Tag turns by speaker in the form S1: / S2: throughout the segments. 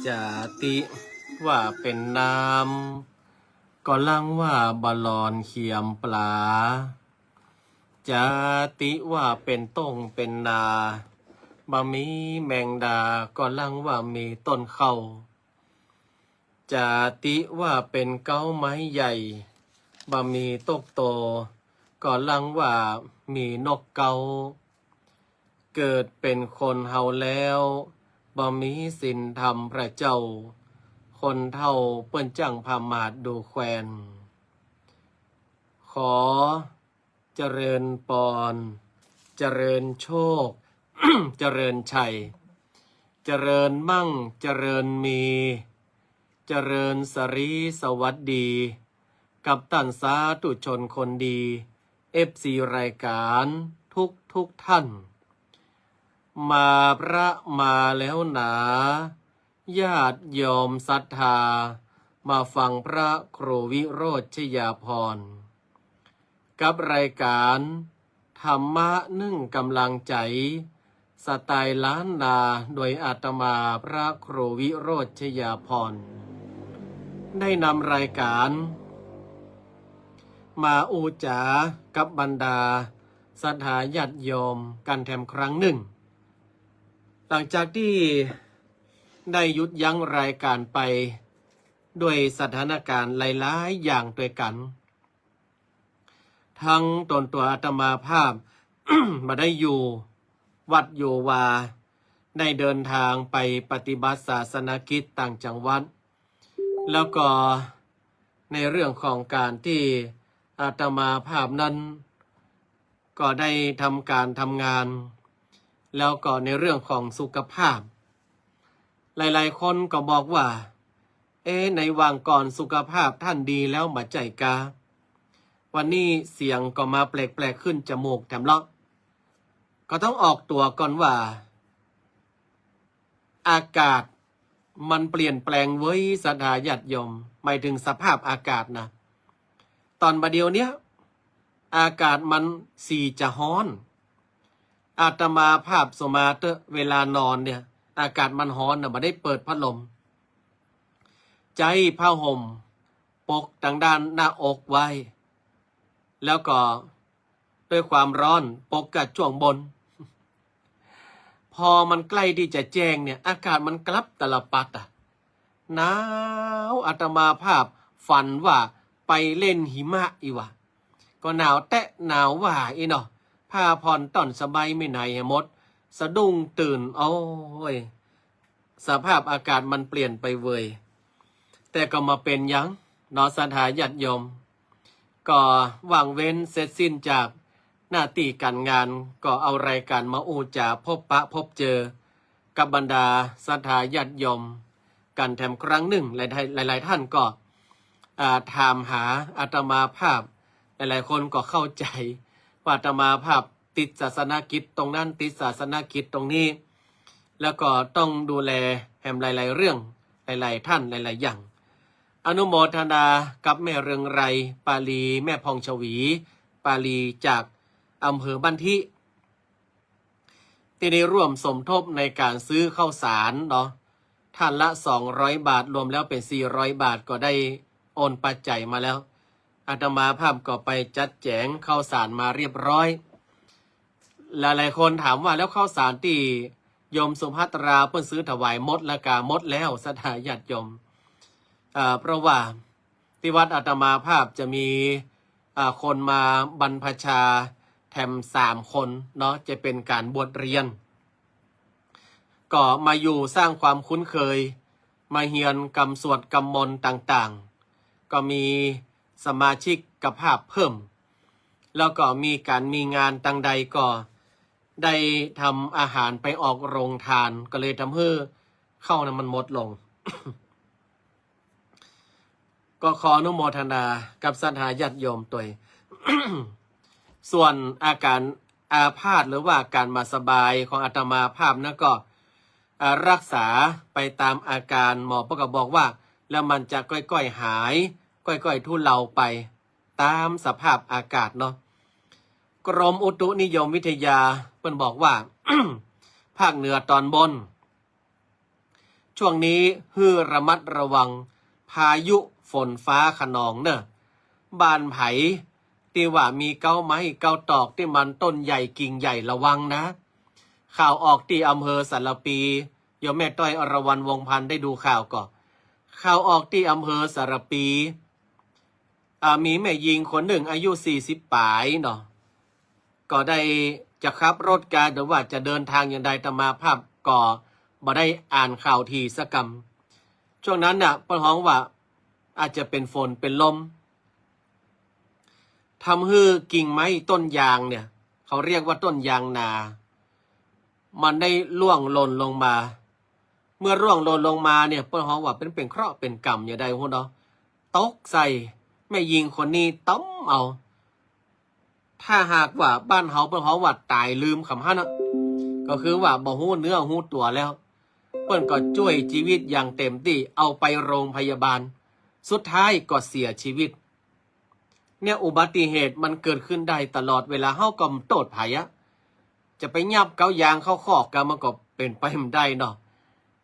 S1: จาติว่าเป็นน้ำก็ลังว่าบาลอนเขียมปลาจาติว่าเป็นต้งเป็นนาบะมีแมงดาก็ลังว่ามีต้นเข้าจาติว่าเป็นเก้าไม้ใหญ่บะมีตกโตก็ลังว่ามีนกเกาเกิดเป็นคนเฮาแล้วบ่มีสินธรรมพระเจ้าคนเท่าเปิ้นจังพามาดดูแควนขอเจริญปอนเจริญโชค เจริญชัยเจริญมั่งเจริญมีเจริญสรีสวัสดีกับตันสาธุชนคนดีFC รายการทุกท่านมาพระมาแล้วหนาญาติโยมศรัทธามาฟังพระครูวิโรจน์ชยาภรณ์กับรายการธรรมะนึ่งกำลังใจสไตล์ล้านนาโดยอาตมาพระครูวิโรจน์ชยาภรณ์ได้นำรายการมาอูจากับบรรดาศรัทธาญาติโยมกันแถมครั้งหนึ่งหลังจากที่ได้หยุดยั้งรายการไปด้วยสถานการณ์หลายๆอย่างด้วยกันทั้งตนตัวอาตมาภาพ มาได้อยู่วัดอยู่วาได้เดินทางไปปฏิบัติศาสนกิจต่างจังหวัดแล้วก็ในเรื่องของการที่อาตมาภาพนั้นก็ได้ทำการทำงานแล้วก็ในเรื่องของสุขภาพหลายๆคนก็บอกว่าในวางก่อนสุขภาพท่านดีแล้วมาใจกาวันนี้เสียงก็มาแปลกๆขึ้นจมูกแถมเลาะก็ต้องออกตัวก่อนว่าอากาศมันเปลี่ยนแปลงเว้ยศรัทธาญาติโยมหมายถึงสภาพอากาศนะตอนบัดเดียวเนี้ยอากาศมันสีจะฮ้อนอาตมาภาพสมาเตอเวลานอนเนี่ยอากาศมันฮ้อนนะไม่ได้เปิดพัดลมใจผ้าห่มปกทางด้านหน้าอกไว้แล้วก็ด้วยความร้อนปกกับช่วงบนพอมันใกล้ที่จะแจ้งเนี่ยอากาศมันกลับตลปัดหนาวอาตมาภาพฝันว่าไปเล่นหิมะอีวะก็หนาวแตะหนาวว่าอีเนาะผ้าผ่อนต่อนสบายไม่ไหนหมดสะดุ้งตื่นโอ้ยสภาพอากาศมันเปลี่ยนไปเว้ยแต่ก็มาเป็นยังเนาะศรัทธาญาติโยมก็วางเว้นเสร็จสิ้นจากหน้าที่การงานก็เอารายการมาอูจาพบปะพบเจอกับบรรดาศรัทธาญาติโยมกันแถมครั้งหนึ่งหลายท่านก็ถามหาอาตมาภาพหลายคนก็เข้าใจว่าอาตมาภาพติดศาสนกิจตรงนั้นติดศาสนกิจตรงนี้แล้วก็ต้องดูแลแหมหลายๆเรื่องหลายๆท่านหลายๆอย่างอนุโมทนากับแม่เรืองไรปาลีแม่พองชวีปาลีจากอำเภอบ้านทิที่ได้ร่วมสมทบในการซื้อข้าวสารเนาะท่านละ200 บาทรวมแล้วเป็น400 บาทก็ได้โอนปัจจัยมาแล้วอาตมาภาพก็ไปจัดแจงข้าวสารมาเรียบร้อยหลายๆคนถามว่าแล้วข้าวสารที่โยมสุภัตราเพิ่นซื้อถวายหมดละกาหมดแล้วศรัทธาญาติโยมเพราะว่าที่วัดอาตมาภาพจะมีคนมาบรรพชาแถม3 คนเนาะจะเป็นการบวชเรียนก็มาอยู่สร้างความคุ้นเคยมาเฮียนกรรมสวดกรรมมนต์ต่างๆก็มีสมาชิกกภาพเพิ่มแล้วก็มีการมีงานต่างใดก็ได้ทำอาหารไปออกโรงทานก็เลยทำให้เข้านั้นมันหมดลง ก็ขออนุโมทนากับศรัทธาญาติโยมตัว ส่วนอาการอาพาธหรือว่าการมาสบายของอาตมาภาพนั้นก็รักษาไปตามอาการหมอก็บอกว่าแล้วมันจะค่อยๆหายค่อยๆทุเลาไปตามสภาพอากาศเนาะกรมอุตุนิยมวิทยาเพิ่นบอกว่า ภาคเหนือตอนบน ช่วงนี้ฮือระมัดระวังพายุฝนฟ้าขนองเนอะบ้านไผ่ที่ว่ามีเก้าไม้เก้าตอกที่มันต้นใหญ่กิ่งใหญ่ระวังนะข่าวออกที่อำเภอสารปีโยมแม่ต้อยอรวรรณวงศ์พันธ์ได้ดูข่าวก่อนข่าวออกที่อำเภอสารปีมีแม่ยิงคนหนึ่งอายุ40ปลายเนาะก็ได้จะขับรถการหรือว่าจะเดินทางอย่างใดตมาภาพก็บ่ได้อ่านข่าวทีสกรรมช่วงนั้นน่ะเปิ้นฮ้องว่าอาจจะเป็นฝนเป็นลมทำให้กิ่งไม้ต้นยางเนี่ยเขาเรียกว่าต้นยางนามันได้ร่วงหล่นลงมาเมื่อร่วงหล่นลงมาเนี่ยเปิ้นฮ้องว่าเป็นเคราะห์เป็นกรรมอย่างใดฮู้เนาะตกใส่แม่ยิงคนนี้ต้มเอาถ้าหากว่าบ้านเฮาเปิ้นฮ้องว่าตายลืมคำหั่นน่ะก็คือว่าบ่ฮู้เนื้อฮู้ตัวแล้วเปิ้นก็ช่วยชีวิตอย่างเต็มที่เอาไปโรงพยาบาลสุดท้ายก็เสียชีวิตเนี่ยอุบัติเหตุมันเกิดขึ้นได้ตลอดเวลาเฮาก็โตดไผอะจะไปยับเกายางเข้าคอกกันมันก็เป็นไปไม่ได้เนาะ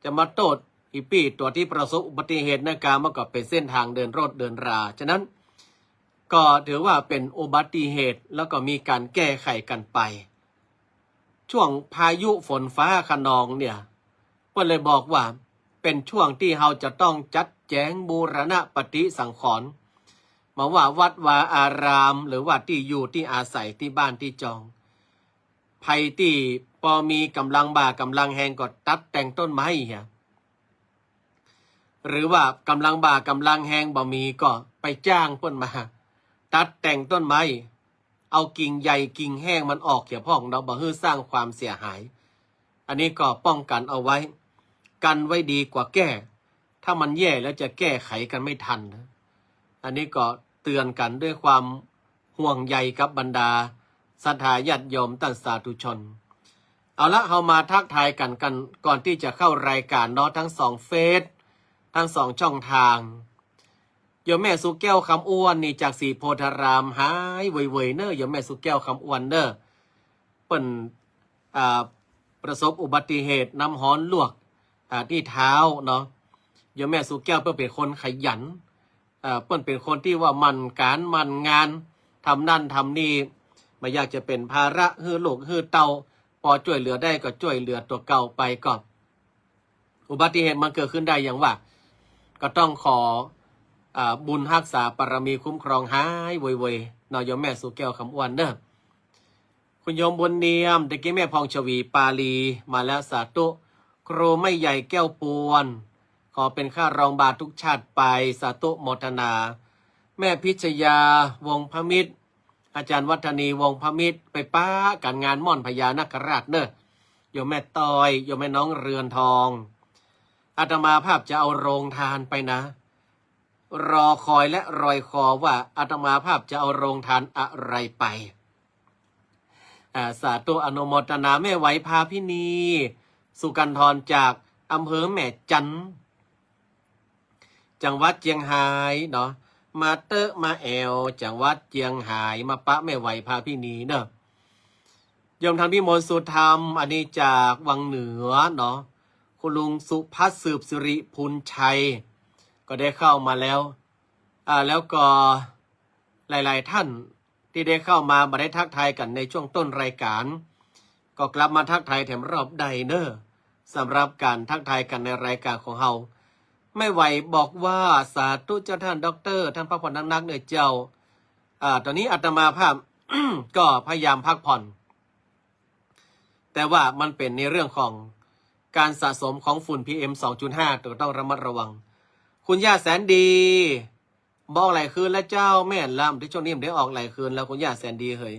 S1: จะมาโตดอีปี้ตัวที่ประสบอุบัติเหตุในการมันก็เป็นเส้นทางเดินรถเดินราฉะนั้นก็ถือว่าเป็นอุบัติเหตุแล้วก็มีการแก้ไขกันไปช่วงพายุฝนฟ้าคะนองเนี่ยก็เลยบอกว่าเป็นช่วงที่เราจะต้องจัดแจงบูรณะปฏิสังขรณ์มาว่าวัดวาอารามหรือว่าที่อยู่ที่อาศัยที่บ้านที่จองภัยที่พอมีกำลังบ่ากำลังแหงก็ตัดแต่งต้นไม้เหียหรือว่ากำลังบ่ากำลังแหงบ่มีก็ไปจ้างเพิ่นมาตัดแต่งต้นไม้เอากิ่งใหญ่กิ่งแห้งมันออกเกี่ยวพ้องเราบ่ให้สร้างความเสียหายอันนี้ก็ป้องกันเอาไว้กันไว้ดีกว่าแก้ถ้ามันแย่แล้วจะแก้ไขกันไม่ทันนะอันนี้ก็เตือนกันด้วยความห่วงใยกับบรรดาศรัทธาญาติโยมท่านสาธุชนเอาละเรามาทักทายกันก่อนที่จะเข้ารายการเนาะทั้ง2เฟซทั้ง2ช่องทางโยมแม่สุแก้วคำอ้วนนี่จากศรีโพธารามหายเว่ยๆเนอะโยมแม่สุแก้วคำอ้วนเนอะเปิ้นประสบอุบัติเหตุน้ำฮ้อนลวกที่เท้าเนาะโยมแม่สุแก้วเปิ้นเป็นคนขยันเปิ้นเป็นคนที่ว่ามันการมันงานทำนั่นทำนี่ไม่อยากจะเป็นภาระฮือลูกฮือเตาพอช่วยเหลือได้ก็ช่วยเหลือตัวเก่าไปก่อนอุบัติเหตุมันเกิดขึ้นได้อย่างว่าก็ต้องขอบุญรักษาปรมีคุ้มครองหายเว่ยๆนอยโยมแม่สุแก้วคำอ้วนเด้อคุณโยมบุญเนียมตะกี้แม่พองชวีปาลีมาแล้วสาธุครูไม่ใหญ่แก้วปวนขอเป็นข้ารองบาททุกชาติไปสาธุโมทนาแม่พิชยาวงพมิตรอาจารย์วัฒนีวงพมิตรไปป้าการงานม่อนพญานาคราชเนอะโยมแม่ต้อยโยมแม่น้องเรือนทองอาตมาภาพจะเอาโรงทานไปนะรอคอยและรอยคอว่าอาตมาภาพจะเอาโรงทานอะไรไปสาธุอนุโมทนาแม่ไหวพาพินีสุกันทรจากอำเภอแม่จันจังหวัดเจียงไฮ้เนาะมาเตอะมาแอวจังหวัดเจียงไฮ้มาปะแม่ไหวพาพินีเนาะโยมทางพิมลสุธรรมอันนี้จากวังเหนือเนาะคุณลุงสุพัฒน์สืบสิริพุนชัยก็ได้เข้ามาแล้วแล้วก็หลายๆท่านที่ได้เข้ามาได้ทักทายกันในช่วงต้นรายการก็กลับมาทักทายแถมรอบใดเนอะสำหรับการทักทายกันในรายการของเฮาไม่ไหวบอกว่าสาธุเจ้าท่านด็อกเตอร์ท่านพักผ่อนนักๆเนี่ยเจ้าตอนนี้อาตมาภาพ ก็พยายามพักผ่อนแต่ว่ามันเป็นในเรื่องของการสะสมของฝุ่น PM 2.5 ตัวต้องระมัดระวังคุณย่าแสนดีบอกหลายคืนแล้วเจ้าแม่นลำที่ช่วงนี้มันได้ออกหลายคืนแล้วคุณย่าแสนดีเฮ้ย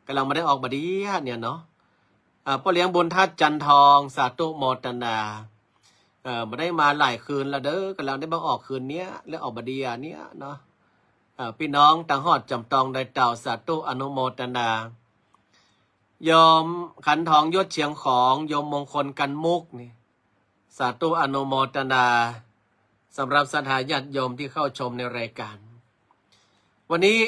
S1: กำลังมาได้ออกบดีเนี่ยเนาะพ่อเลี้ยงบุญทัดจันทองสาธุโมทนามาได้มาหลายคืนแล้วเด้อกำลังได้มาออกคืนเนี้ยแล้วออกบดีเนี้ยเนาะพี่น้องต่างหอดจำตองได้เต่าสาธุอนุโมทนายอมขันทองยศเฉียงของยมมงคลกันมุกนี่สาธุอนุโมทนาสำหรับศรัทธาญาติโยมที่เข้าชมในรายการวันนี้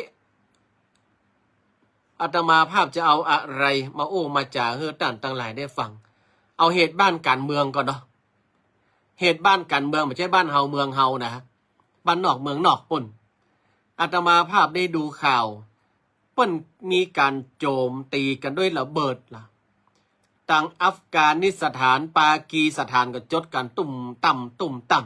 S1: อาตมาภาพจะเอาอะไรมาโอ้มาจ่าเฮือต่านต่างหลายได้ฟังเอาเหตุบ้านการเมืองก่อนเนาะ เหตุบ้านกันเมืองไม่ใช่บ้านเฮาเมืองเฮานะบ้านนอกเมืองนอกป่นอาตมาภาพได้ดูข่าวเปิ้นมีการโจมตีกันด้วยระเบิดล่ะต่างอัฟกานิสถานปากีสถานก็จดกันตุ่มต่ำตุ่มต่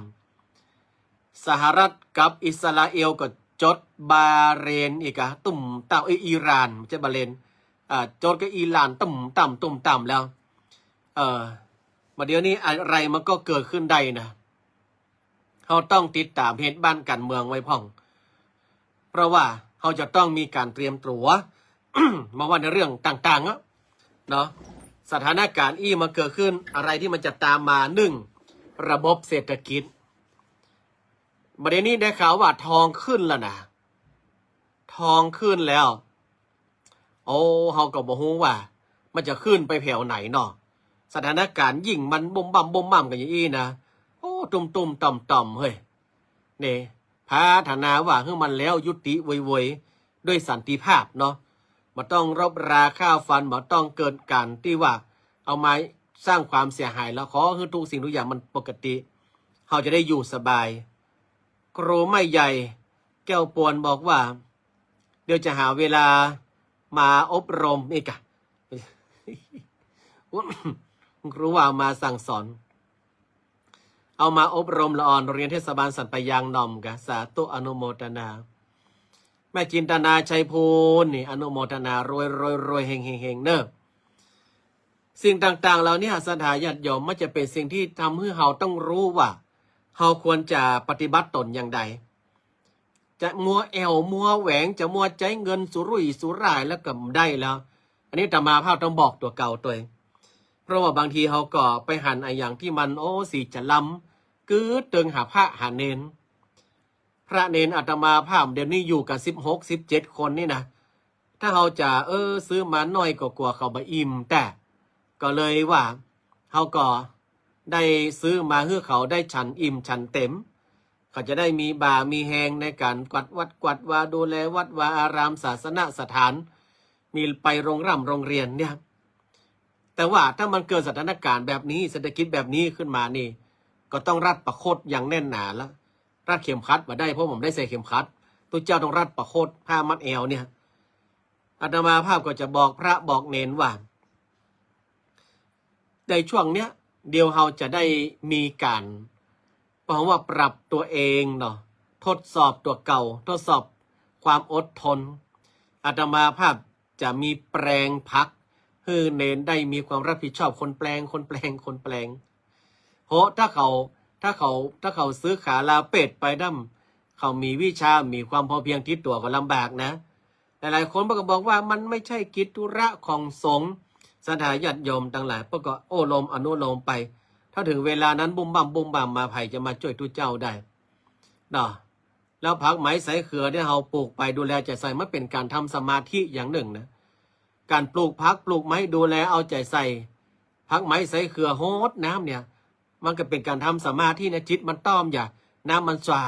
S1: ำสหรัฐกับอิสราเอลก็จดบาเรนอีกอะตุ่มต่ำอิหร่านไม่ใช่บาเรนจดกับอิหร่านตุ่มต่ำตุ่มต่ำแล้วมาเดี๋ยวนี้อะไรมันก็เกิดขึ้นได้นะเราต้องติดตามเหตุบ้านการเมืองไว้พ่องเพราะว่าเราจะต้องมีการเตรียมตัว มาว่าในเรื่องต่างๆเนาะสถานการณ์มาเกิดขึ้นอะไรที่มันจะตามมาหนึ่งระบบเศรษฐกิจประเด็นนี้ได้ข่าวว่าทองขึ้นแล้วนะทองขึ้นแล้วโอ้เราก็บอกว่ามันจะขึ้นไปแถวไหนเนาะสถานการณ์ยิ่งมันบ่มบ่มกันอย่างนี้นะโอ้ตุ่มต่อมเฮ้ยเนี่ยพาธนาว่าให้มันแล้วยุติไวๆด้วยสันติภาพเนาะมาต้องรบราค่าฟันมาต้องเกิดการที่ว่าเอาไม้สร้างความเสียหายแล้วขอให้ทุกสิ่งทุกอย่างมันปกติเขาจะได้อยู่สบายครูไม่ใหญ่แก้วปวนบอกว่าเดี๋ยวจะหาเวลามาอบรมอีกอะ ครูว่ามาสั่งสอนเอามาอบรมละออนโรงเรียนเทศบาลสันปะยางนอมกะสาธุอนุโมทนาแม่จินตนาชัยภูลนี่อนุโมทนารวยเฮงเนอะสิ่งต่างๆเหล่านี้สถาญาติโยมมันจะเป็นสิ่งที่ทำให้เราต้องรู้ว่าเราควรจะปฏิบัติตนอย่างใดจะมัวแอวมัวแหวงจะมัวใจเงินสุรุ่ยสุร่ายแล้วก็ได้แล้วอันนี้ธรรมาภาพต้องบอกตัวเก่าตัวเองเพราะว่าบางทีเขาก็ไปหันไอ้อย่างที่มันโอ้สีจะล้ำกือเติงหาพระหาเนนพระเนนอาตมาภาพเดี๋ยวนี้อยู่กับ16-17คนนี่นะถ้าเขาจะซื้อมาน้อยก็กลัวเขาบ่อิ่มแต่ก็เลยว่าเขาก็ได้ซื้อมาเพื่อเขาได้ฉันอิ่มฉันเต็มเขาจะได้มีบามีแหงในการกวาดวัดกวาดวาดูแลวัดวาอารามศาสนสถานมีไปโรงเรียนเนี่ยแต่ว่าถ้ามันเกิดสถานการณ์แบบนี้เศรษฐกิจแบบนี้ขึ้นมานี่ก็ต้องรัดประโคตรอย่างแน่นหนาแล้วรัดเข็มขัดมาได้เพราะผมได้ใส่เข็มขัดตัวเจ้าต้องรัดประโคตรผ้ามัดเอวเนี่ยอาตมาภาพก็จะบอกพระบอกเนนว่าในช่วงเนี้ยเดี๋ยวเราจะได้มีการบอกว่าปรับตัวเองเนาะทดสอบตัวเก่าทดสอบความอดทนอาตมาภาพจะมีแปลงพักให้เนนได้มีความรับผิดชอบคนแปลงเพราะถ้าเขาซื้อขาลาเป็ดไปดั้มเขามีวิชามีความพอเพียงที่ตัวก็ลำบากนะหลายคนก็บอกว่ามันไม่ใช่กิจธุระของสงฆ์สถาญาติโยมต่างหลายก็โอ้ลมอนุโลมไปถ้าถึงเวลานั้นบุ้มบ่มมาไผ่จะมาช่วยทุกเจ้าได้เนาะแล้วผักไหมใส่เขือที่เราปลูกไปดูแลใจใส่มันเป็นการทำสมาธิอย่างหนึ่งนะการปลูกผักปลูกไม้ดูแลเอาใจใส่ผักไหมใส่เขือโฮดน้ำเนี่ยมันก็เป็นการทำสมาธินะจิตมันต้อมอย่าน้ำมันสว่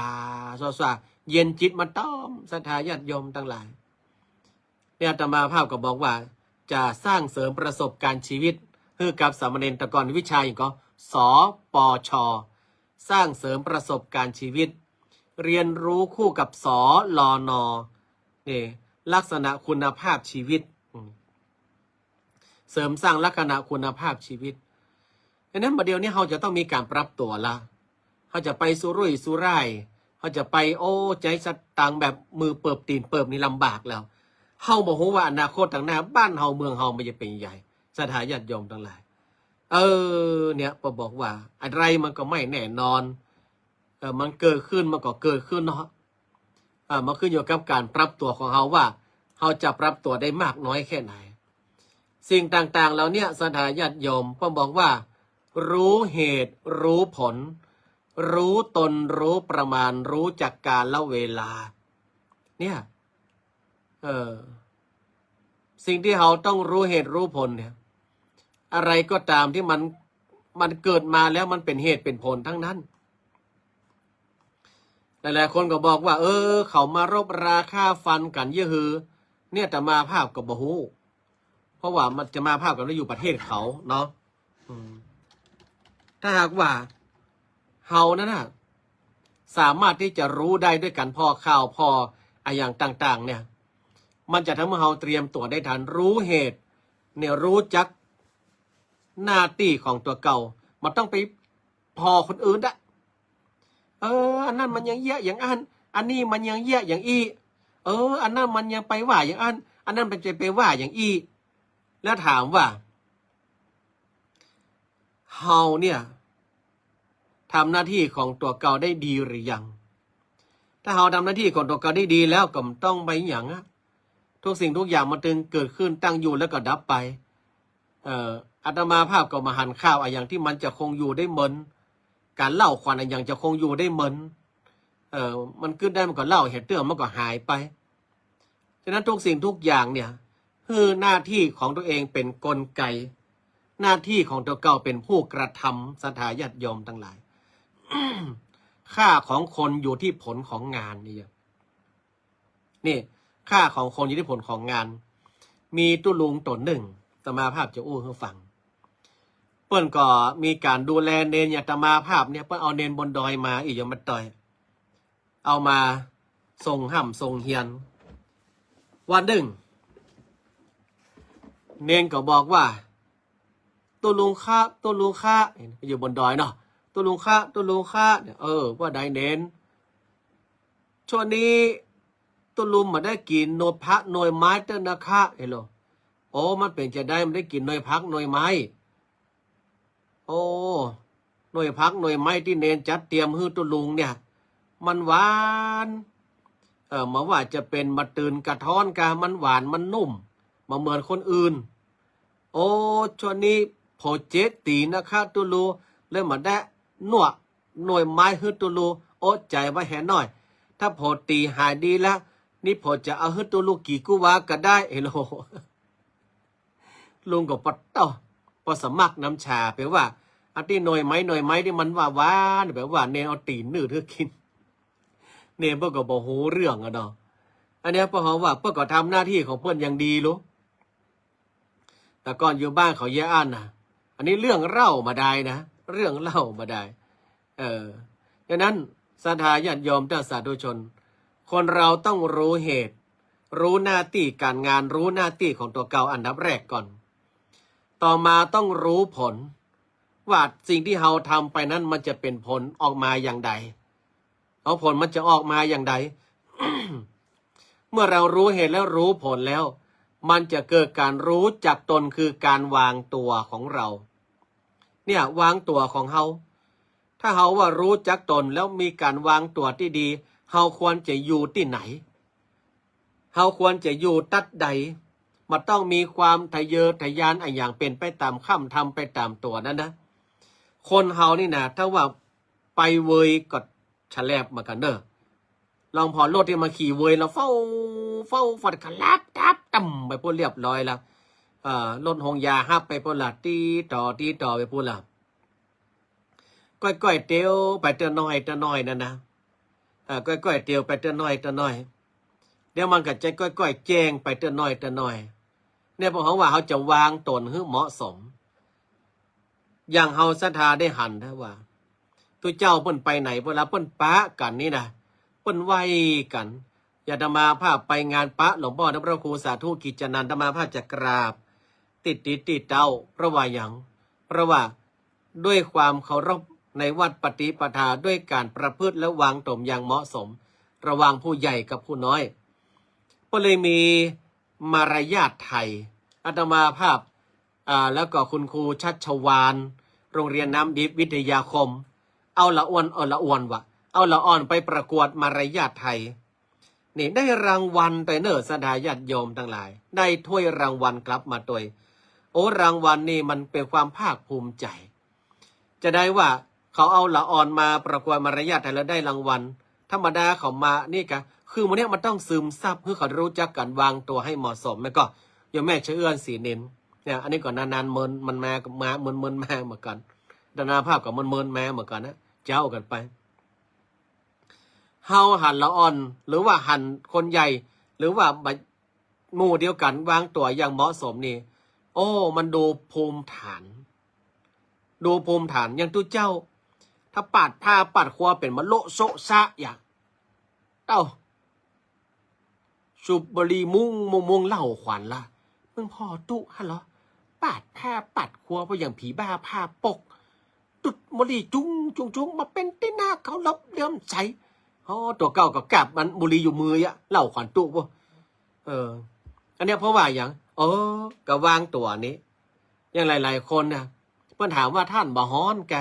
S1: างเย็นจิตมันต้อมศรัทธาญาติโยมทั้งหลายเนี่ยอาตมาภาพก็บอกว่าจะสร้างเสริมประสบการณ์ชีวิตให้กับสามเณรตะกรวิชาอย่างก็สปช.สร้างเสริมประสบการณ์ชีวิตเรียนรู้คู่กับสลน.นี่ลักษณะคุณภาพชีวิตเสริมสร้างลักษณะคุณภาพชีวิตดังนั้นประเดี๋ยวนี้เราจะต้องมีการปรับตัวละเขาจะไปสุรุ่ยสุร่ายเขาจะไปโอ้ใจสตังแบบมือเปิบตีนเปิบนี่ลำบากแล้วเฮาบอกว่าอนาคตต่างหน้าบ้านเฮาเมืองเฮามันจะเป็นใหญ่สถาญาติโยมทั้งหลายเนี่ยบอกว่าอะไรมันก็ไม่แน่นอนมันเกิดขึ้นมันก็เกิดขึ้นเนาะมันขึ้นอยู่กับการปรับตัวของเฮาว่าเฮาจะปรับตัวได้มากน้อยแค่ไหนสิ่งต่างๆแล้วเนี่ยสถาญาติโยมก็บอกว่ารู้เหตุรู้ผลรู้ตนรู้ประมาณรู้จักกาลและเวลาเนี่ยสิ่งที่เราต้องรู้เหตุรู้ผลเนี่ยอะไรก็ตามที่มันเกิดมาแล้วมันเป็นเหตุเป็นผลทั้งนั้นหลายๆคนก็บอกว่าเขามารบราค่าฟันกันเยอะฮือเนี่ยแต่มาภาพกับบ่ฮู้เพราะว่ามันจะมาภาพกันแล้วอยู่ประเทศเขาเนาะถ้าหากว่า เฮานั่นน่ะสามารถที่จะรู้ได้ด้วยกันพอข่าวพออย่างต่างๆเนี่ยมันจะทำให้เฮาเตรียมตัวได้ทันรู้เหตุเนี่ยรู้จักหน้าที่ของตัวเก่ามันต้องไปพอคนอื่นอะอันนั้นมันยังแย่อย่างอันนี้มันยังแย่อย่างอีอันนั้นมันยังไปว่าอย่างอันนั้นมันจะไปว่าอย่างอีแล้วถามว่าเฮาเนี่ยทำหน้าที่ของตัวเก่าได้ดีหรือยังถ้าเฮาทำหน้าที่ของตัวเก่าได้ดีแล้วก็ต้องไปอย่างทุกสิ่งทุกอย่างมันจึงเกิดขึ้นตั้งอยู่แล้วก็ดับไปอาตมาภาพก็มาหันข้าวอย่างที่มันจะคงอยู่ได้เหมือนการเล่าขวัญอย่างจะคงอยู่ได้เหมือนมันขึ้นได้มันก็เล่าเหตุเรื่องมันก็หายไปฉะนั้นทุกสิ่งทุกอย่างเนี่ยคือหน้าที่ของตัวเองเป็นกลไกหน้าที่ของตัวเก่าเป็นผู้กระทำศรัทธาญาติโยมทั้งหลาย ค่าของคนอยู่ที่ผลของงานนี่ค่าของคนอยู่ที่ผลของงานมีตุลุงตนหนึ่งอาตมาภาพจะอู้ให้ฟังเปิ้นก็มีการดูแลเนนอาตมาภาพเนี่ยเปิ้นเอาเนนบนดอยมาอีกอย่างมาต่อยเอามาส่งห่ำส่งเฮียนวันหนึ่งเนนก็บอกว่าตัวลุงข้าอยู่บนดอยเนาะตัวลุงข้าเนี่ยว่าได้เนนช่วงนี้ตัวลุงมาได้กินโนยพักโนยไม้เต้นนะคะมันเป็นจะได้มันได้กินโนยพักโนยไม้โนยพักโนยไม้ที่เนนจัดเตรียมให้ตัวลุงเนี่ยมันหวานมาว่าจะเป็นมาตื่นกระท้อนกะมันหวานมันนุ่มมาเหมือนคนอื่นช่วงนี้พอเจ็ดตีนะคะตัวลูเลยมาได้หน่วยไม้ให้ตัวลูใจไว้แห่หน่อยถ้าพอตีหายดีแล้วนี่พอจะเอาให้ตัวลูกี่กุวาก็ได้ลุงก็ปัดต่อพอสมัครน้ำชาแปลว่าอันที่หน่วยไม้ที่มันว่าหวานแบบว่าเนเอาตีนนื้อเธอกินเนเพื่อก็บอกโหเรื่องเนาะอันนี้เพราะเขาว่าเพื่อก็ทำหน้าที่ของเพื่อนอย่างดีรู้แต่ก่อนอยู่บ้านเขาแย่อันนะอันนี้เรื่องเล่ามาได้นะเรื่องเล่ามาได้ดังนั้นศรัทธาญาติโยมท่านสาธุชนคนเราต้องรู้เหตุรู้หน้าที่การงานรู้หน้าที่ของตัวเก่าอันดับแรกก่อนต่อมาต้องรู้ผลว่าสิ่งที่เราทำไปนั้นมันจะเป็นผลออกมาอย่างใดผลมันจะออกมาอย่างใด เมื่อเรารู้เหตุแล้วรู้ผลแล้วมันจะเกิดการรู้จักตนคือการวางตัวของเราเนี่ยวางตัวของเราถ้าเราว่ารู้จักตนแล้วมีการวางตัวที่ดีเราควรจะอยู่ที่ไหนเราควรจะอยู่ตัดใดมันต้องมีความทะเยอทะยานอย่างเป็นไปตามค่ำทำไปตามตัวนั่นนะคนเรานี่นะถ้าว่าไปเวยก็ฉลบมากันเนอะลองพอรถที่มาขี่เวยแล้วเฝ้าฝัดขลับทับต่ำไปพูดเรียบร้อยแล้วรถหงยาฮับไปพูดละตีต่อไปพูดละก้อยเตียวไปเตือนน้อยนั่นนะก้อยเตียวไปเตือนน้อยเดี๋ยวมันก็จะก้อยแจ้งไปเตือนน้อยเนี่ยพวกเขาว่าเขาจะวางตนให้เหมาะสมอย่างเฮาศรัทธาได้หันนะว่าตัวเจ้าเปิ้นไปไหนเวลาเปิ้นปะกันนี่นะเปิ้นไหวกันอย่าธรรมาภาพไปงานปะหลวงพ่อพระครูสาธุกิจนันธรรมาภาพจะกราบติดเต้าเพราะว่าอย่างเพราะว่าด้วยความเคารพในวัดปฏิปทาด้วยการประพฤติและวางตนอย่างเหมาะสมระหว่างผู้ใหญ่กับผู้น้อยก็เลยมีมารยาทไทยอาตมาภาพแล้วก็คุณครูชัชวานโรงเรียนน้ำดิบวิทยาคมเอาละอ่อนไปประกวดมารยาทไทยนี่ได้รางวัลไปเนอศรัทธาญาติโยมทั้งหลายได้ถ้วยรางวัลกลับมาตัวยรางวัลนี่มันเป็นความภาคภูมิใจจะได้ว่าเขาเอาละอ่อนมาประกวดมารยาทไทยแล้วได้รางวัลธรรมดาเขามานี่กะคือมันเนี้ยมันต้องซึมซับเพื่อเขารู้จักกันวางตัวให้เหมาะสมแล้วก็โยมแม่เชื่อสีเน้นเนี่ยอันนี้ก่อนนานๆมันมาเหมือนมาเหมือนกันดานาภาพกับมันมาเหมือนกันนะเจ้ากันไปเฮาหันละอ่อนหรือว่าหันคนใหญ่หรือว่าหมู่เดียวกันวางตัวอย่างเหมาะสมนี่มันดูภูมิฐานอย่างตัวเจ้า ถ้าปาดผ้าปาดครัวเป็นมะโละโซะซะอย่าเอ้าสูบบุหรี่มุ้งมงเหล้าขวัญละมึงพอตุฮะเหรอปาดผ้าปาดครัวเพราะอย่างผีบ้าผ้าปกตุดบุหรี่จุงมาเป็นตีหน้าเขาลบเลื่อมใสอ๋อตัวเก่ากับกลับมันบุหรี่อยู่มืออะเหล้าขวัญตุบ่อันเนี้ยเพราะว่าอย่างก็วางตัวนี้อย่างหลายๆคนนะเพิ่นถามว่าท่านบ่ฮ้อนแก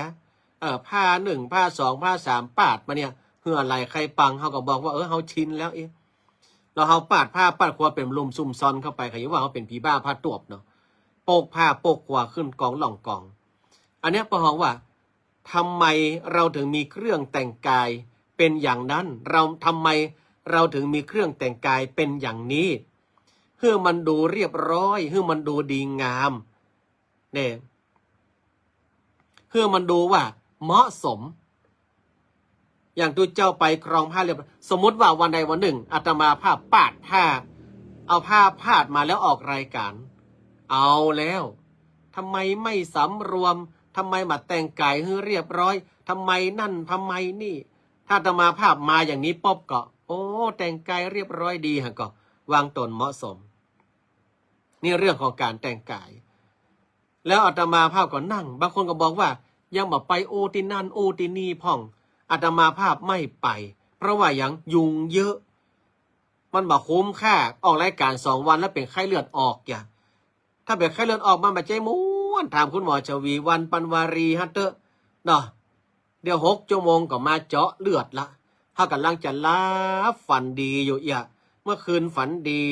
S1: ผ้าหนึ่งผ้าสองผ้าสามปาดมาเนี่ยเหืออะไรใครปังเขาก็บอกว่าเขาชินแล้วเราเขาปาดผ้าปาดครัวเป็นลุมซุ่มซอนเข้าไปใครว่าเขาเป็นผีบ้าผ้าตวบเนาะโปกผ้าโปกครัวขึ้นกองหล่องกองอันเนี้ยประหองว่าทำไมเราถึงมีเครื่องแต่งกายเป็นอย่างนั้นเราทำไมเราถึงมีเครื่องแต่งกายเป็นอย่างนี้เพื่อมันดูเรียบร้อยเพื่อมันดูดีงามเนี่ยเพื่อมันดูว่าเหมาะสมอย่างตัวเจ้าไปครองผ้าเรียบสมมติว่าวันใดวันหนึ่งอาตมาภาพปาดผ้าเอาผ้าพาดมาแล้วออกรายการเอาแล้วทำไมไม่สำรวมทำไมมาแต่งกายให้เรียบร้อยทำไมนั่นทำไมนี่ถ้าอาตมาภาพมาอย่างนี้ป๊อบก็แต่งกายเรียบร้อยดีฮะก็วางตนเหมาะสมนี่เรื่องของการแต่งกายแล้วอาตมาภาพก็นั่งบางคนก็บอกว่ายังบอกไปโอที่นั่นโอที่นี่พ่องอาตมาภาพไม่ไปเพราะว่าอย่างยุงเยอะมันบอกคุ้มค่าออกรายการ2 วันแล้วเป็นไข้เลือดออกอย่าถ้าเป็นไข้เลือดออกมันแบบใจม้วนถามคุณหมอชวีวันปันวารีฮัตเตอร์เนาะเดี๋ยว6 ชั่วโมงก็มาเจาะเลือดละถ้ากำลังจะล้าฝันดีอยู่เมื่อคืนฝันดี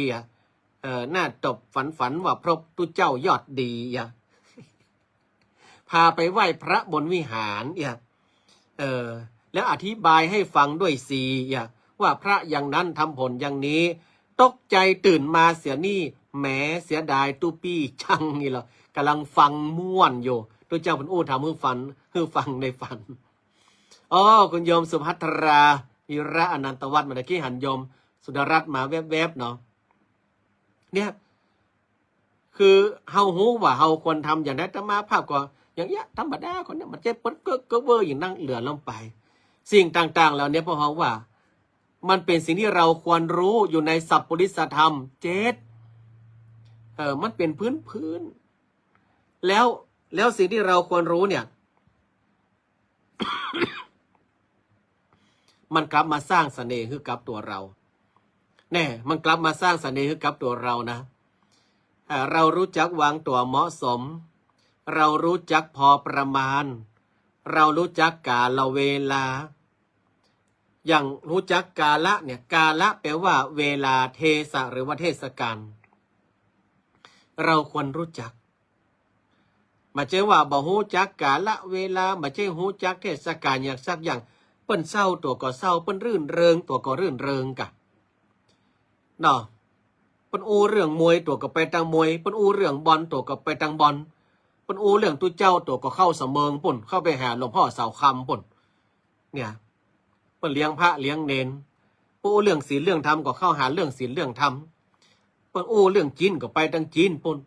S1: หน้าตบฝันว่าพระตุเจ้ายอดดีพาไปไหว้พระบนวิหารแล้วอธิบายให้ฟังด้วยว่าพระอย่างนั้นทำผลอย่างนี้ตกใจตื่นมาเสียนี่แหมเสียดายตู้ปี้ชังนี่เหรอกำลังฟังม่วนอยู่ตุเจ้าเป็นอู้ทำฮือฟังในฝันคุณโยมสุภัทราวิระอนันตวัฒน์มาตะกี้หันโยมสุดารัตน์มาแวบๆเนาะเนี่ยคือเฮาหูว่าเฮาควรทำอย่างนั้นแต่มาภาพก็อย่างเงี้ยธรรมดาคนนี้มันจะปดก็เวอร์อย่างนั่งเหลือลงไปสิ่งต่างๆเหล่านี้เพราะว่ามันเป็นสิ่งที่เราควรรู้อยู่ในสัพพุริสธรรม7มันเป็นพื้นแล้วสิ่งที่เราควรรู้เนี่ย มันกลับมาสร้างเสน่ห์ให้กับตัวเราแน่มันกลับมาสร้างเสน่ห์ให้กับตัวเรานะเรารู้จักวางตัวเหมาะสมเรารู้จักพอประมาณเรารู้จักกาลเวลาอย่างรู้จักกาละเนี่ยกาละแปลว่าเวลาเทศะหรือว่าเทศกาลเราควรรู้จักมาเจอว่าบ่ฮู้จักกาละเวลามาเจอฮู้จักเทศกาลอย่างสักอย่างเปิ้นเศร้าตัวก็เศร้าเปิ้นรื่นเริงตัวก็รื่นเริงกะเนาะเปิ้นอู้เรื่องมวยตัวก็ไปทางมวยเปิ้นอู้เรื่องบอลตัวก็ไปทางบอลเปิ้นอู้เรื่องตู้เจ้าตัวก็เข้าเสมิงปุ่นเข้าไปหาหลวงพ่อเสาคำปุ่นเนี่ยเปิ้นเลี้ยงพระเลี้ยงเนนอู้เรื่องศีลเรื่องธรรมก็เข้าหาเรื่องศีลเรื่องธรรมเปิ้นอู้เรื่องจีนก็ไปทางจีนปุ่น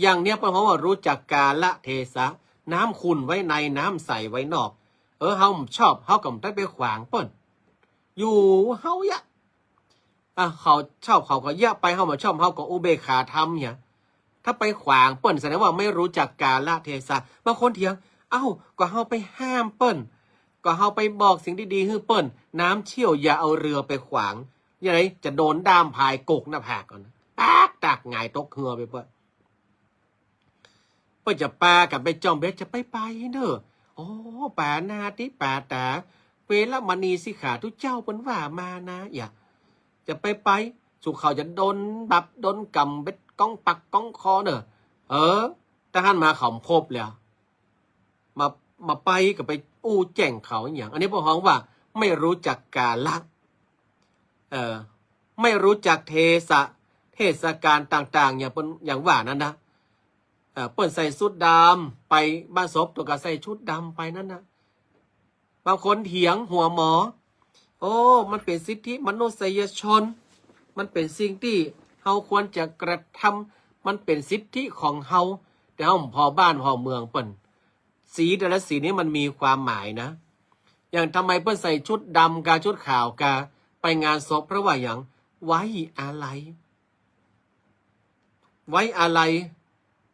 S1: อย่างเนี้ยเพราะว่ารู้จักกาละเทศะน้ำขุ่นไว้ในน้ำใสไว้นอกเฮาชอบเฮาก็ได้ไปขวางเปิ้นอยู่เฮายะเขาชอบเขาก็เยอะไปเฮามาชอบเฮาก็อุเบกขาธรรมเนี่ยถ้าไปขวางเปิ้นแสดงว่าไม่รู้จักกาละเทศะบางคนเถียงก็เฮาไปห้ามเปิ้นก็เฮาไปบอกสิ่งดีๆให้เปิ้นน้ำเชี่ยวอย่าเอาเรือไปขวางยังไงจะโดนด้ามพายกกหน้าผากก่อนตักหงายตกเหือไปเปิ้นจะปากับไปจอมเบ็ดจะไปเนอะป่านาติป่าตาเวลมณีสิขาทุเจ้าเปิ้นว่ามานะอย่าจะไปสุเขาจะโดนบับโดนกำเบ็ดก้องปักก้องคอเนอะทหารมาเขาครบแล้วมาไปกับไปอู้แจ้งเขาอย่างอันนี้พวกเขาว่าไม่รู้จักกาละไม่รู้จักเทศกาลต่างๆอย่างว่านั้นนะเปิ้นใส่ชุดดำไปบ้านศพตัวก็ใส่ชุดดำไปนั่นนะบางคนเถียงหัวหมอมันเป็นสิทธิมนุษยชนมันเป็นสิ่งที่เฮาควรจะกระทำมันเป็นสิทธิของเฮาแต่เฮาพอบ้านพอเมืองเปิ้น สีแต่ละสีนี้มันมีความหมายนะ อย่างทำไมเปิ้นใส่ชุดดำกาชุดขาวกาไปงานศพเพราะว่าอย่างไว้อะไร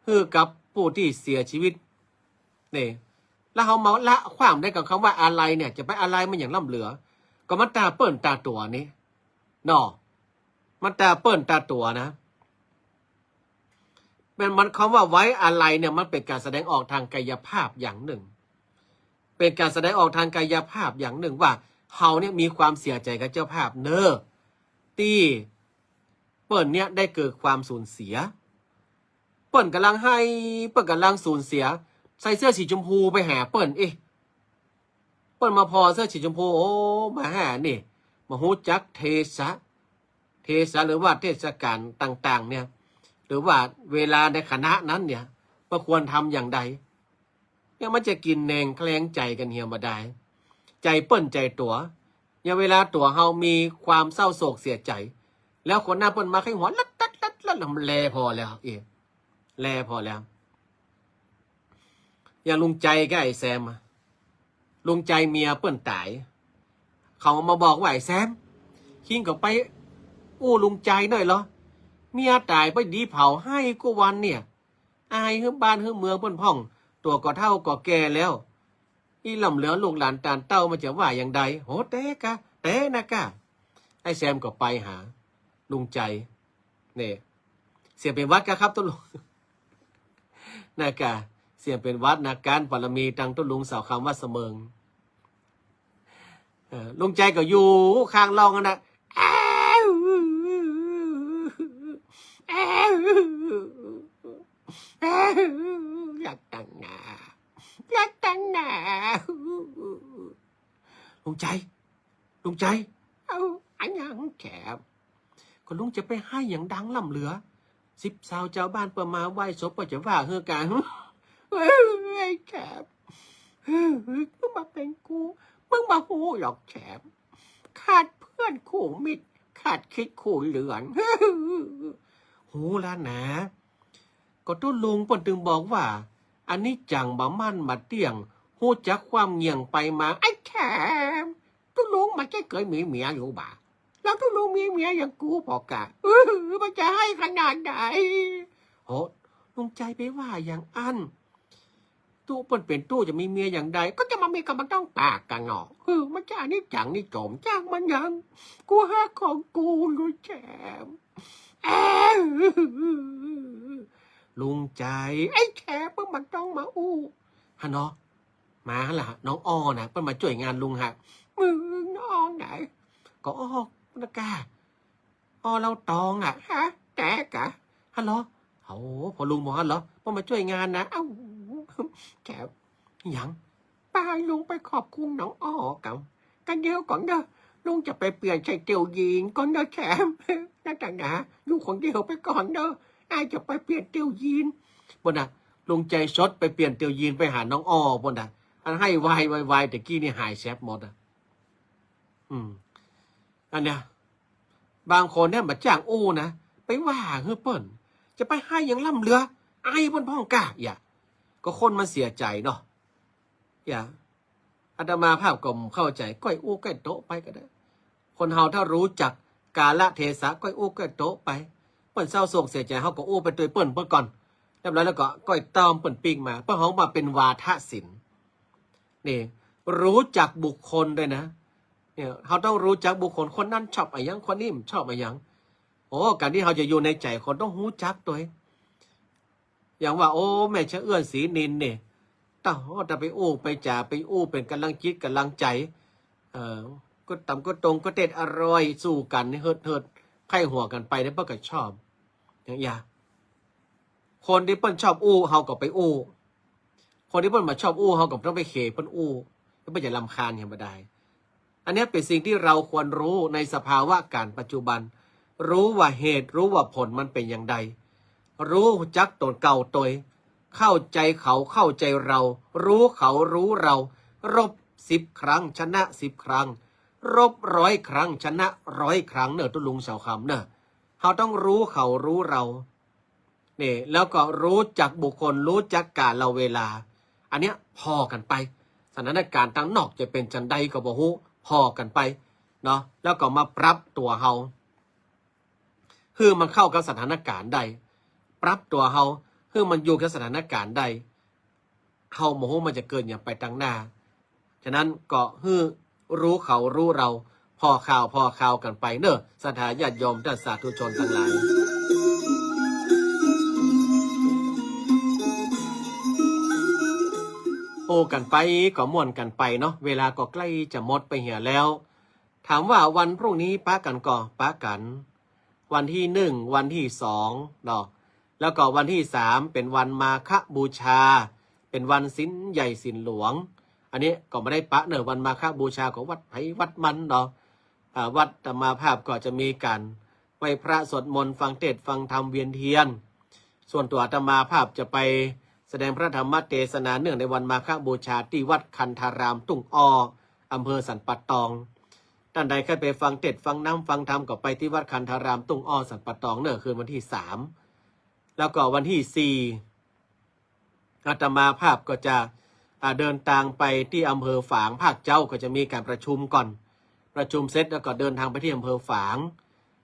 S1: คือกับผู้ที่เสียชีวิตนี่แล้วเขามาละความได้กับคำว่าอะไรเนี่ยจะไปอะไรมันอย่างล่ำเหลือก็มันตาเปิ้นตาตัวนี่นอมันตาเปิ้นตาตัวนะเป็นมันคำว่าไว้อะไรเนี่ยมันเป็นการแสดงออกทางกายภาพอย่างหนึ่งเป็นการแสดงออกทางกายภาพอย่างหนึ่งว่าเฮาเนี่ยมีความเสียใจกับเจ้าภาพเนอที่เปิ้นเนี่ยได้เกิดความสูญเสียเปิ้นกำลังให้เปิ้นกำลังสูญเสียใส่เสื้อสีชมพูไปหาเปิ้นเปิ้นมาพอเสื้อสีชมพูโอ้มาหานี่มาฮู้จักเทศะหรือว่าเทศกาลต่างๆเนี่ยหรือว่าเวลาในคณะนั้นเนี่ยประควรทำอย่างใดยังมันจะกินแนงแคลงใจกันเฮียมาได้ใจเปิ้นใจตัวอย่างเวลาตัวเฮามีความเศร้าโศกเสียใจแล้วคนหน้าเปิ้นมาให้หัวลัดแลพอแล้วแลพอแล้วอย่างลุงใจกับไอ้แซมลุงใจเมียเปิ้นตายเขามาบอกว่าไอ้แซมคิงก็ไปอู้ลุงใจหน่อยเหรอเมียตายไปดีเผาให้กูวันเนี่ยอายเฮือบ้านเฮือเมืองเปิ้นพ่องตัวก็เท่าก็แก่แล้วอีลำเหลือลูกหลานตาลเต้ามันจะว่าอย่างใดโหเต้นะกะไอ้แซมก็ไปหาลุงใจเนี่ยเสียเป็นวัดกะครับต้นลุงนะกะเสียเป็นวัดนาการปรมีตังต้นลุงสาวคำว่าเสมิงลุงใจก็อยู่ข้างล่องนะอยากแต่งงานลุงใจเอาอันยังแฉบก็ลุงจะไปให้อย่างดังล่ำเหลือ10 สาวเจ้าบ้านเปิดมาไหว้ศพก็จะว่าเฮือกันไอ้แฉบมึงมาเป็นกูมึงมาหูหลอกแฉบขาดเพื่อนคู่มิตรขาดคิดคู่เหลือนหูแล้วนะก็ต้นลุงปนตึงบอกว่าอันนี้จังบ่มั่นมาเตี้ยงหูจักความเงียงไปมาไอ้แฉบต้นลุงมันแค่เคยมีเมียอยู่บ่าแล้วต้นลุงมีเมียอย่างกูพอกะมันจะให้ขนาดไหนโหลุงใจไปว่าอย่างอันตู้เปิ้นเป็นตู้จะมีเมียอย่างใดก็จะมามีกับมันต้องปากกันเนาะมันจะนี่จังนี่โจมจ้างมันยังกูหาของกูลุงแฉบลุงใจไอ้แฉบเพิ่งมันต้องมาอู้ฮะเนาะมาล่ะน้องอ้อนะเพิ่นมาช่วยงานลุงฮะมึงน้องไหนก็อ้อนะกาอ้อเราตองฮะแกกะฮัลโหลโอ้พอลุงบอกฮัลโหลเพิ่นมาช่วยงานนะเอ้าแฉบยังป้าลุงไปขอบคุณน้องอ้อกันเดียวก่อนเด้อลุงจะไปเปลี่ยนใส่เตียวยีนก่อนเด้อแฉบนะจังนะลุงคนเดียวไปก่อนเด้อไอ้จะไปเปลี่ยนเตียวยีนบนน่ะลุงใจชดไปเปลี่ยนเตียวยีนไปหาน้องอ้อบนน่ะอันให้วายแต่กี้นี่หายแซบหมดอันเนี้ยบางคนเนี่ยมาจ้างอู้นะไปว่าเฮ้ยเปิ้นจะไปให้ยังล่ำเรือไอ้เปิ้นพ่องกะอย่าก็คนมันเสียใจเนาะอย่าอาตมาภาพก็เข้าใจก้อยอู้ก้อยโต๊ะไปก็ได้คนเฮาถ้ารู้จักกาลเทศะก้อยอู้ก้อยโต๊ะไปเปิ้นเศร้าโศกเสียใจเฮาก็อู้ไปตัวเปิ้นก่อนเรียบร้อยแล้วก็ก้อยตอมเปิ้นปิ้งมาเพื่อเฮามาเป็นวาทศิลป์นี่รู้จักบุคคลด้วยนะเนี่ยเขาต้องรู้จักบุคคลคนนั้นชอบอะไรยังคนนี้ชอบอะไรยังโอ้การที่เขาจะอยู่ในใจคนต้องรู้จักตัวอย่างว่าโอ้แม่ชะเอื้อนศรีนินเนี่ยแต่ไปอู้ไปจ่าไปอู้เป็นกำลังจิตกำลังใจก็ต่ำก็ตรงก็เด็ดอร่อยสู้กันเฮิดไข้หัวกันไปเนี่ยเปิ้ลก็ชอบอย่างคนที่เปิ้ลชอบอู้เขาก็ไปอู้คนที่เปิ้ลมาชอบอู้เขาก็ต้องไปเขเปิ้ลอู้ก็ไม่จะรำคาญอย่างบ่ได้อันนี้เป็นสิ่งที่เราควรรู้ในสภาวะการปัจจุบันรู้ว่าเหตุรู้ว่าผลมันเป็นอย่างใดรู้จักตนเก่าตัวเข้าใจเขาเข้าใจเรารู้เขารู้เรารบ10 ครั้งชนะ10 ครั้งรบ100 ครั้งชนะ100 ครั้งเนอะตุลุงเสาคำเนอะเขาต้องรู้เขารู้เราเนี่ยแล้วก็รู้จักบุคคลรู้จักกาลเวลา อันเนี้ยพอกันไปสถานการณ์ตั้งนอกจะเป็นจันใดก็บ่ฮู้พอกันไปเนาะแล้วก็มาปรับตัวเฮาคือมันเข้ากับสถานการณ์ใดปรับตัวเฮาคือมันอยู่กับสถานการณ์ใดเฮาบ่ฮู้มันจะเกินอย่างไปตั้งหน้าฉะนั้นก็คือรู้เขารู้เราพอข่าวกันไปเนอะสถาญาติโยมท่านสาธุชนทั้งหลายโอ้กันไปก็ม่วนกันไปเนาะเวลาก็ใกล้จะหมดไปเหี่ยแล้วถามว่าวันพรุ่งนี้ป้ากันก็ป้ากันวันที่1วันที่2เนาะแล้วก็วันที่3เป็นวันมาฆบูชาเป็นวันศีลใหญ่ศีลหลวงอันนี้ก็ไม่ได้ปะเนอะวันมาฆบูชาของวัดไผ่วัดมันเนาะวัดธรรมาภาพก็จะมีการไหว้พระสวดมนต์ฟังเทศน์ฟังธรรมเวียนเทียนส่วนตัวธรรมาภาพจะไปแสดงพระธรรมเทศนาเนื่องในวันมาฆบูชาที่วัดคันธารามตุ้งอ้ออำเภอสันปัตตองท่านใดเคยไปฟังเทศน์ฟังน้ำฟังธรรมก็ไปที่วัดคันธารามตุ้งอ้อสันปัตตองเนอะคืนวันที่3แล้วก็วันที่4อาตมาภาพก็จะเดินทางไปที่อำเภอฝางภาคเจ้าก็จะมีการประชุมก่อนประชุมเสร็จแล้วก็เดินทางไปที่อำเภอฝาง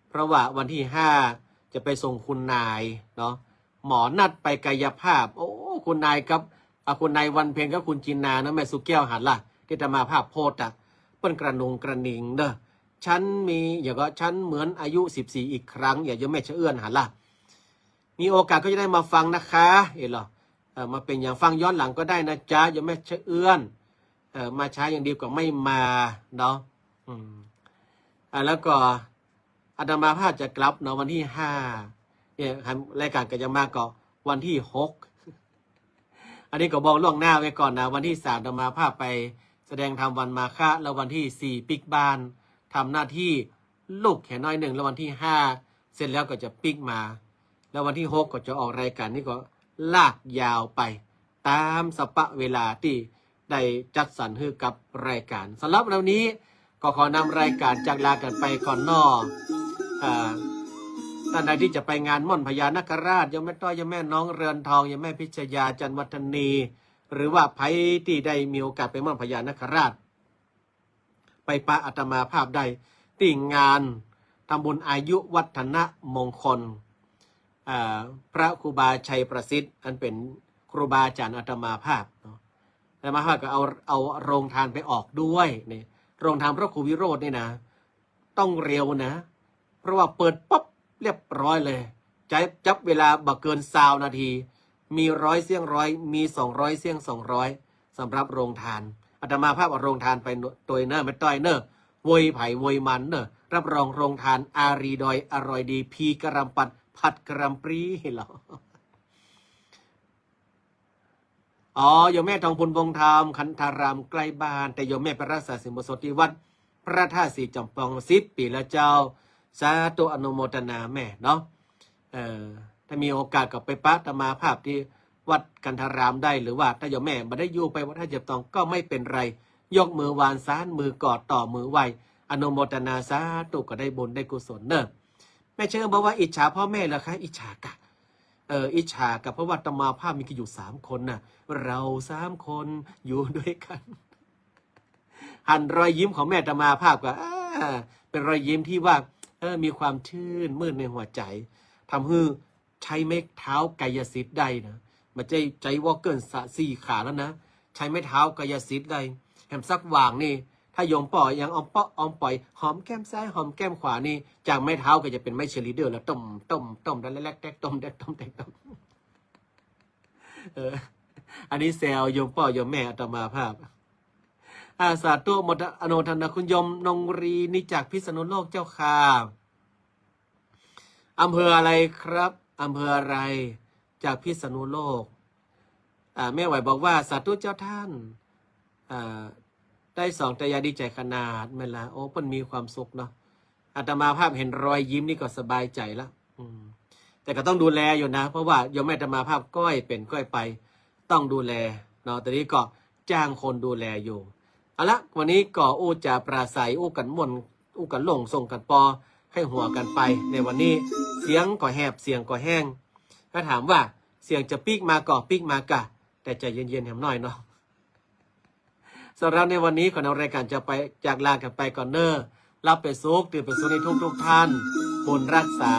S1: เพราะว่าวันที่5จะไปส่งคุณนายเนาะหมอนัดไปกายภาพโอ้คุณนายครับคุณนายวันเพ็ญกับคุณจินนานะแม่สุแก้วหันล่ะที่อาตมาภาพโพสต์เปิ้นกระนงกระนิงเด้อฉันมีอย่างก็ฉันเหมือนอายุ14อีกครั้งอย่าโยมแม่เชื่อเอื้อนหันล่ะมีโอกาสก็จะได้มาฟังนะคะเห็นหรอมาเป็นอย่างฟังย้อนหลังก็ได้นะจ๊ะอย่าไม่เชื่อเอื้อนมาช้าอย่างดีกว่าไม่มาเนาะแล้วก็อาตมาภาพจะกลับเนาะวันที่5เนี่ยรายการก็จะมาก็วันที่6อันนี้ก็บอกล่วงหน้าไว้ก่อนนะวันที่3อาตมาภาพไปแสดงธรรมวันมาฆะแล้ววันที่4ปิกบ้านทำหน้าที่ลูกแค่น้อย1แล้ววันที่5เสร็จแล้วก็จะปิกมาแล้ววันที่6ก็จะออกรายการนี่ก็ลากยาวไปตามสปะเวลาที่ได้จัดสรรให้กับรายการสำหรับวันนี้ก็ขอนำรายการจากลากันไปก่อนนอท่านใดที่จะไปงานม่อนพญานาคราชยังแม่ต้อยยังแม่น้องเรือนทองยังแม่พิชยาจันวัฒนีหรือว่าไผที่ได้มีโอกาสไปม่อนพญานาคราชไปปะอาตมาภาพได้ที่งานทำบุญอายุวัฒนมงคลพระครูบาชัยประสิทธิ์อันเป็นครูบาอาจารย์อาตมาภาพเนาะอาตมาภาพก็เอาโรงทานไปออกด้วยนี่โรงทานพระครูวิโรจน์นี่นะต้องเร็วนะเพราะว่าเปิดปั๊บเรียบร้อยเลยจับเวลาบักเกิน20 นาทีมี100เสี่ยง100มี200เสี่ยง200สำหรับโรงทานอาตมาภาพเอาโรงทานไปตัวเนอร์ไม่ต้อยเนอร์โวยไผ่โวยมันเนอร์รับรองโรงทานอารีดอยอร่อยดีพีกระรำปัดผัดกระปรีเหรอโยมแม่ทองพูนวงธรรมคันธารามใกล้บ้านแต่โยมแม่ไปรักษาสินบสดที่วัดพระธาตุสีจำปอง10 ปีแล้วเจ้าสาธุอนุโมทนาแม่เนาะถ้ามีโอกาสก็ไปปะตมาภาพที่วัดกันธารามได้หรือว่าถ้าโยมแม่ไม่ได้อยู่ไปวัดท่าเจ็บตองก็ไม่เป็นไรยกมือวานซ้านมือกอดต่อมือไหวอนุโมทนาสาธุก็ได้บุญได้กุศลเนอะแม่เชื่อบอกว่าอิจฉาพ่อแม่เหรอคะอิจฉากะอิจฉากับเพราะว่าตมาภาพมีกันอยู่3 คนน่ะเรา3 คนอยู่ด้วยกันหันรอยยิ้มของแม่ตมาภาพก็เป็นรอยยิ้มที่ว่ามีความชื่นมื่นในหัวใจทำให้ใช้ไม้เท้ากายสิทธิ์ได้นะมันใจว่าเกิน4 ขาแล้วนะใช้ไม้เท้ากายสิทธิ์ได้แหมซักว่างนี่ถ้าโยมปล่อยยังอมปล่อยหอมแก้มซ้ายหอมแก้มขวานี่จากไม้เท้าก็จะเป็นไม้เชลิเดอร์แล้วต้มดันแรกแตกต้มอันนี้แซวโยมพ่อโยมแม่อาตมาภาพสาธุหมดอนุทนาคุณยมนงรีนี่จากพิษณุโลกเจ้าค่ะอำเภออะไรครับอำเภออะไรจากพิษณุโลกแม่ไหวบอกว่าสาธุเจ้าท่านได้2 แต่ยาดีใจขนาดเวลาโอ้เพิ่นมีความสุขเนาะอาตมาภาพเห็นรอยยิ้มนี่ก็สบายใจแล้วแต่ก็ต้องดูแลอยู่นะเพราะว่าโยมแม่อาตมาภาพก้อยเป็นก้อยไปต้องดูแลเนาะตอนนี้ก็จ้างคนดูแลอยู่เอาละวันนี้ก็อู้จะปราศัยอู้กันม่วนอู้กันหลงส่งกันปอให้หัวกันไปในวันนี้เสียงก็แหบเสียงก็แห้งถ้าถามว่าเสียงจะปีกมาก็ปีกมากะแต่ แต่ใจเย็นๆแหมหน่อยเนาะสำหรับในวันนี้ขอนำรายการจะไปจากลากันไปก่อนเนอร์รับไปสุขตื่นไปสุขในทุกท่านบุญรักษา